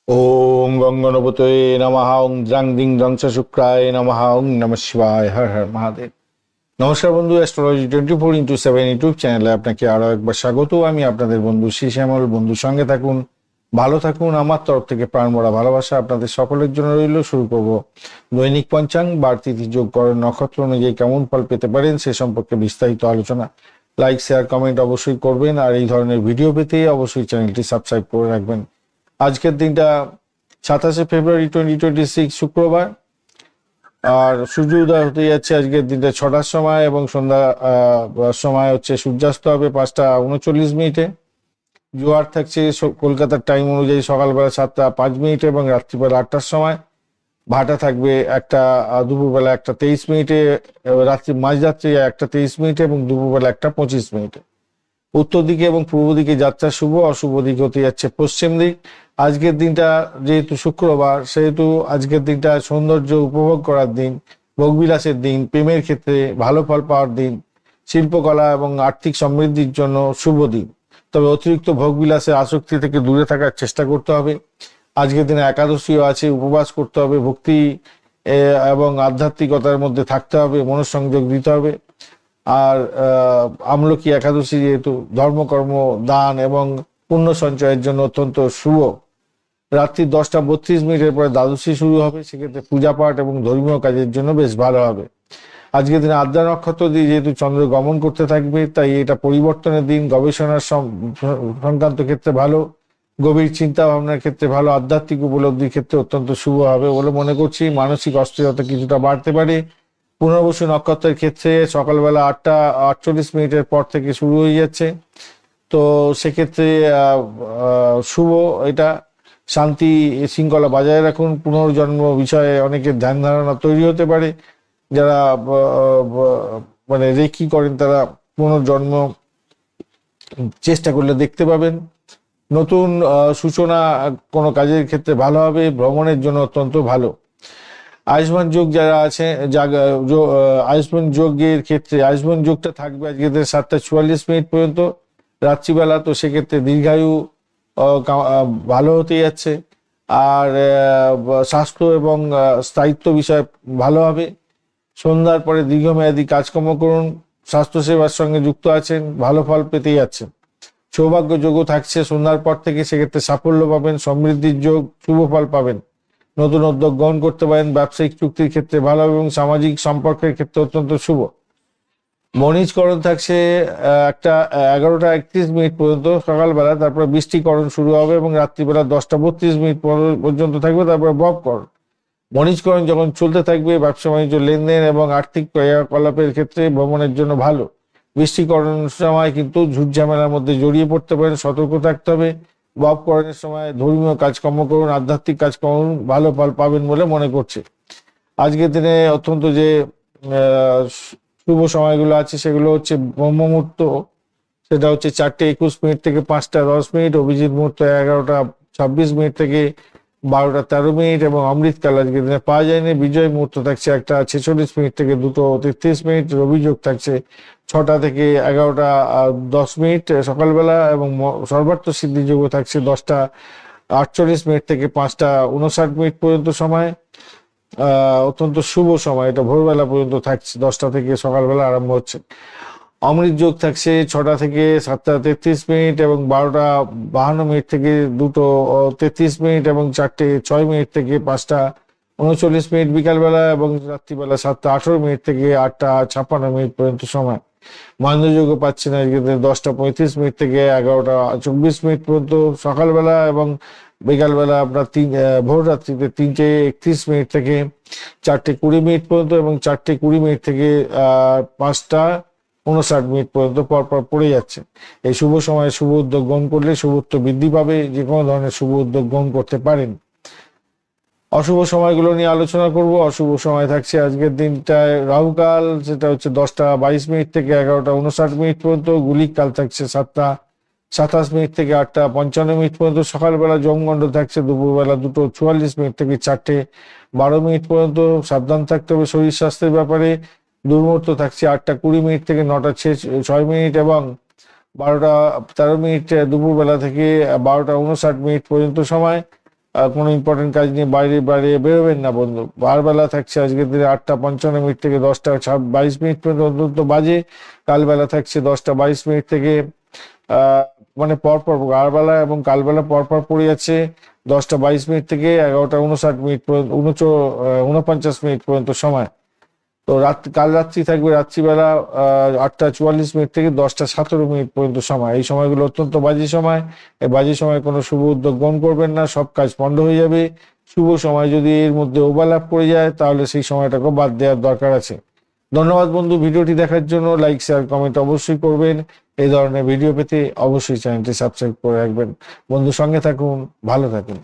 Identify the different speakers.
Speaker 1: ওম গঙ্গনপতয়ে নমঃ ওং দ্রাং দিং দ্রং চ শুক্রায় নমঃ ওং নমঃ শিবায় হর হর মহাদেব। নমস্কার বন্ধু, অ্যাস্ট্রোলজি 24x7 ইউটিউব চ্যানেলে আপনাকে আরো একবার স্বাগত। আমি আপনাদের বন্ধু শ্যামল। বন্ধুর সঙ্গে থাকুন, ভালো থাকুন। আমার তরফ থেকে প্রাণভরা ভালোবাসা আপনাদের সকলের জন্য রইল। শুরু করব দৈনিক পঞ্চাঙ্গ, বার তিথি যোগ করেন নক্ষত্র অনুযায়ী কেমন ফল পেতে পারেন সে সম্পর্কে বিস্তারিত আলোচনা। লাইক, শেয়ার, কমেন্ট অবশ্যই করবেন, আর এই ধরনের ভিডিও পেতে অবশ্যই চ্যানেলটি সাবস্ক্রাইব করে রাখবেন। আজকের দিনটা 27শে ফেব্রুয়ারি 2026 শুক্রবার, আর সূর্য উদয় হতে যাচ্ছে আজকের দিনটা 6টার সময় এবং সন্ধ্যা সময় হচ্ছে সূর্যাস্ত হবে 5টা 39 মিনিটে। জোয়ার থাকছে কলকাতার টাইম অনুযায়ী সকালবেলা 7টা 5 মিনিটে এবং রাত্রিবেলা 8টার সময়। ভাটা থাকবে দুপুরবেলা 1টা 23 মিনিটে, রাত্রি মাঝরাত্রি 1টা 23 মিনিটে এবং দুপুরবেলা 1টা 25 মিনিটে। উত্তর দিকে এবং পূর্ব দিকে যাত্রা শুভ, অশুভ দিক হতে যাচ্ছে পশ্চিম দিক। আজকের দিনটা যেহেতু শুক্রবার, সেহেতু আজকের দিনটা সৌন্দর্য উপভোগ করার দিন, ভোগবিলাসের দিন, প্রেমের ক্ষেত্রে ভালো ফল পাওয়ার দিন, শিল্পকলা এবং আর্থিক সমৃদ্ধির জন্য শুভ দিন। তবে অতিরিক্ত ভোগবিলাসের আসক্তি থেকে দূরে থাকার চেষ্টা করতে হবে। আজকের দিনে একাদশীও আছে, উপবাস করতে হবে, ভক্তি এবং আধ্যাত্মিকতার মধ্যে থাকতে হবে, মনঃসংযোগ দিতে হবে। আর আমলকি একাদশী যেহেতু ধর্মকর্ম, দান এবং পুণ্য সঞ্চয়ের জন্য অত্যন্ত শুভ। রাত্রি 10টা 32 মিনিটের পরে দ্বাদশী শুরু হবে, সেক্ষেত্রে পূজা পাঠ এবং ধর্মীয় কাজের জন্য বেশ ভালো হবে। আজকের দিনে আদ্রা নক্ষত্র দিয়ে যেহেতু চন্দ্র গমন করতে থাকবে, তাই এটা পরিবর্তনের দিন। গবেষণার সংক্রান্ত ক্ষেত্রে ভালো, গভীর চিন্তা ভাবনার ক্ষেত্রে ভালো, আধ্যাত্মিক উপলব্ধির ক্ষেত্রে অত্যন্ত শুভ হবে বলে মনে করছি। মানসিক অস্থিরতা কিছুটা বাড়তে পারে। পুনর্বসু নক্ষত্রের ক্ষেত্রে সকালবেলা 8টা 48 মিনিটের পর থেকে শুরু হয়ে যাচ্ছে, তো সেক্ষেত্রে শুভ এটা। শান্তি শৃঙ্খলা বজায় রাখুন। পুনর্জন্ম বিষয়ে অনেকের ধ্যান ধারণা তৈরি হতে পারে। যারা মানে রেকি করেন তারা পুনর্জন্ম চেষ্টা করলে দেখতে পাবেন। নতুন সূচনা কোনো কাজের ক্ষেত্রে ভালো হবে। ভ্রমণের জন্য অত্যন্ত ভালো। আয়ুষ্মান যোগ যারা আছে, আয়ুষ্মান যোগের ক্ষেত্রে আয়ুষ্মান যোগটা থাকবে আজকে 7টা 44 মিনিট পর্যন্ত রাত্রিবেলা, তো সেক্ষেত্রে দীর্ঘায়ু ভালো হতে যাচ্ছে। আর স্বাস্থ্য এবং স্থায়িত্ব বিষয় ভালো হবে। সন্ধ্যার পরে দীর্ঘমেয়াদী কাজকর্ম করুন। স্বাস্থ্যসেবার সঙ্গে যুক্ত আছেন, ভালো ফল পেতে যাচ্ছেন। সৌভাগ্য যোগও থাকছে সন্ধ্যার পর থেকে, সেক্ষেত্রে সাফল্য পাবেন, সমৃদ্ধির যোগ, শুভ ফল পাবেন। নতুন উদ্যোগ গ্রহণ করতে পারেন। ব্যবসায়িক চুক্তির ক্ষেত্রে ভালো এবং সামাজিক সম্পর্কের ক্ষেত্রে অত্যন্ত শুভ। মনীষকরণ থাকছে 11টা 31 মিনিট পর্যন্ত সকালবেলা, তারপর বৃষ্টিকরণ শুরু হবে এবং রাত্রিবেলা 10টা 32 মিনিট পর্যন্ত থাকবে, তারপর ববকরণ। মনীষকরণ যখন চলতে থাকবে ব্যবসা বাণিজ্য, লেনদেন এবং আর্থিক ক্রিয়াকলাপের ক্ষেত্রে ভ্রমণের জন্য ভালো। বৃষ্টিকরণ সময় কিন্তু ঝুট ঝামেলার মধ্যে জড়িয়ে পড়তে পারেন, সতর্ক থাকতে হবে। ববকরণের সময় ধর্মীয় কাজকর্ম করুন, আধ্যাত্মিক কাজকর্ম করুন, ভালো ফল পাবেন বলে মনে করছে। আজকের দিনে অত্যন্ত যে শুভ সময়গুলো আছে সেগুলো হচ্ছে ব্রহ্ম মুহূর্ত, সেটা হচ্ছে 4টা 21 মিনিট থেকে 5টা 10 মিনিট। অভিজিৎ মুহূর্ত 11টা 26 মিনিট থেকে 12টা 13 মিনিট এবং অমৃতকাল আজকের দিনে পাওয়া যায়নি। বিজয় মুহূর্ত থাকছে 1টা 46 মিনিট থেকে 2টো 33 মিনিট। রবিযোগ থাকছে 6টা থেকে 11টা 10 মিনিট সকালবেলা এবং সর্বার্থ সিদ্ধি যোগও থাকছে 10টা 48 মিনিট থেকে 5টা 59 মিনিট পর্যন্ত সময়। অত্যন্ত শুভ সময় এটা, ভোরবেলা পর্যন্ত থাকছে, 10টা থেকে সকালবেলা আরম্ভ হচ্ছে। অমৃত যোগ থাকছে 6টা থেকে 7টা 33 মিনিট এবং 12টা 52 মিনিট থেকে 2টো 33 মিনিট এবং 4টে 6 মিনিট থেকে 5টা 39 মিনিট বিকালবেলা এবং রাত্রিবেলা 7টা 18 মিনিট থেকে 8টা 56 মিনিট পর্যন্ত সময়। মহেন্দ্র যোগও পাচ্ছি না আজকে 10টা 35 মিনিট থেকে 11টা 24 মিনিট পর্যন্ত সকালবেলা এবং বিকালবেলা আপনার ভোর রাত্রিতে 3টে 31 মিনিট থেকে 4টে 20 মিনিট পর্যন্ত এবং 4টে 20 মিনিট থেকে 5টা 59 মিনিট পর্যন্ত পরপর পড়ে যাচ্ছে। এই শুভ সময়ে শুভ উদ্যোগ গ্রহণ করলে শুভত্ব বৃদ্ধি পাবে। যে কোনো ধরনের শুভ উদ্যোগ গ্রহণ করতে পারেন। অশুভ সময়গুলো নিয়ে আলোচনা করব। অশুভ সময় থাকছে আজকের দিনটায় রাহুকাল, সেটা হচ্ছে 10টা 22 মিনিট থেকে 11টা 59 মিনিট পর্যন্ত। গুলিক কাল থাকছে 7টা 27 মিনিট থেকে 8টা 55 মিনিট পর্যন্ত সকালবেলা। যমগণ্ড থাকছে দুপুরবেলা 2টো 44 মিনিট থেকে 4টে 12 মিনিট পর্যন্ত। সাবধান থাকতে হবে শরীর স্বাস্থ্যের ব্যাপারে। দুর্মুহূর্ত থাকছে 8টা 20 মিনিট থেকে 9টা 6 মিনিট এবং 12টা 13 মিনিট দুপুরবেলা থেকে 12টা 59 মিনিট পর্যন্ত সময়। কোনো ইম্পর্টেন্ট কাজ নিয়ে বাইরে বাইরে বেরোবেন না বন্ধু। বারবেলা থাকছে আজকের দিনে 8:55 থেকে 10:22 পর্যন্ত বাজে। কালবেলা থাকছে 10:22 থেকে মানে পরপর বারবেলা এবং কালবেলা পরপর পড়ে যাচ্ছে 10:22 থেকে 11:59 পর্যন্ত 49 পর্যন্ত সময়। তো কাল রাত্রি থাকবে রাত্রিবেলা 8:44 থেকে 10:17 পর্যন্ত সময়। এই সময়গুলো অত্যন্ত বাজে সময়। এই বাজে সময় কোনো শুভ উদ্যোগ গ্রহণ করবেন না, সব কাজ পণ্ড হয়ে যাবে। শুভ সময় যদি এর মধ্যে ওভারল্যাপ করে যায় তাহলে সেই সময়টাকে বাদ দেওয়ার দরকার আছে। ধন্যবাদ বন্ধু, ভিডিওটি দেখার জন্য। লাইক শেয়ার কমেন্ট অবশ্যই করবেন। এই ধরনের ভিডিও পেতে অবশ্যই চ্যানেলটি সাবস্ক্রাইব করে রাখবেন। বন্ধু সঙ্গে থাকুন, ভালো থাকুন।